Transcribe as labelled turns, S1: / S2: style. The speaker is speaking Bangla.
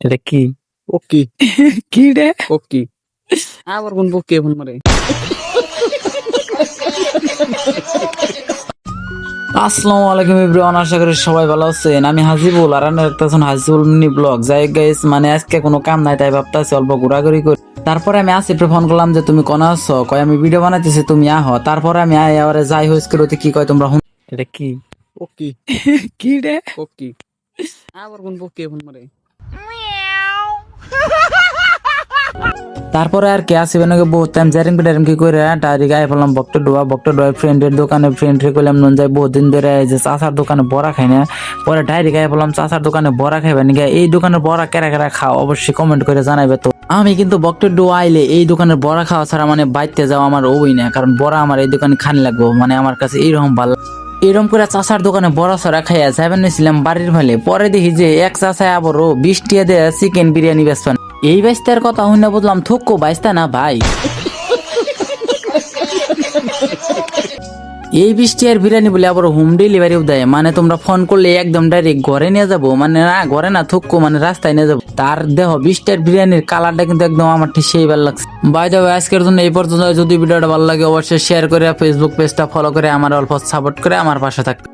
S1: এটা কি?
S2: ওকি
S1: কি রে?
S2: ওকি আবার কোন বকি ফোন মারে।
S1: আসসালামু আলাইকুম এভরিওয়ান, আশা করি সবাই ভালো আছেন। আমি হাজিবুল আর আপনারা দেখতেছেন হাজিবুল মিনি ব্লগ। যাই গাইস, মানে আজকে কোনো কাম নাই তাই ভাবতেছি অল্প ঘোরাঘুরি করি। তারপরে আমি আসিফরে ফোন করলাম যে তুমি কোন আছো, কয় আমি ভিডিও বানাইতেছি তুমি আহো। তারপরে আমি আই আবারে যাই হইস করতে কি কয় তোমরা এটা কি?
S2: ওকি
S1: কি রে?
S2: ওকি আবার কোন বকি ফোন মারে।
S1: তারপরে আর কে আসিবে নাকি বহুত টাইম জারিং পিটারিং কি করে ডাইরি গায়ে ফেললাম বক্ত ডোয়া ফ্রেন্ডের দোকানে ফ্রেন্ড রে কইলাম নন যাই বহুত দিন ধরে এই যে চাচার দোকানে বড়া খাই না। পরে ডাইরি গায়ে ফেললাম চাচার দোকানে বড়া খাইবে নাকি। এই দোকানের বড়া কেরা কেরা খাও অবশ্যই কমেন্ট করে জানাইবে। তো আমি কিন্তু বক্ত ডোয়া আইলে এই দোকানের বড়া খাওয়া ছাড়া মানে বাইতে যাওয়া আমার ওই না, কারণ বড়া আমার এই দোকানে খানি লাগবো, মানে আমার কাছে এইরকম ভালো। এরম করে চাচার দোকানে বড়া সরা খাইয়া যাবেন নিয়েছিলাম বাড়ির ভালে। পরে দেখি যে এক চাচায় আবারও 20 টিয়া দিয়ে চিকেন বিরিয়ানি বেচবেন। এই বাইস্তার কথা হইনা বুঝলাম থুকো বাইস্তা না ভাই। এই 20 টিয়ার বিরিয়ানি বলে আবার হোম ডেলিভারিও দেয়, মানে তোমরা ফোন করলে একদম ডাইরেক্ট ঘরে নিয়ে যাবো, মানে না ঘরে না থুকো মানে রাস্তায় নিয়ে যাবো। তার দেহ 20 টিয়ার বিরিয়ানির কালারটা কিন্তু একদম আমার ঠিক সেই ভালো লাগছে। বাই দ্য ওয়ে, আজকের জন্য এই পর্যন্ত। যদি ভিডিওটা ভালো লাগে অবশ্যই শেয়ার করে ফেসবুক পেজটা ফলো করে আমার অল্প সাপোর্ট করে আমার পাশে থাকবে।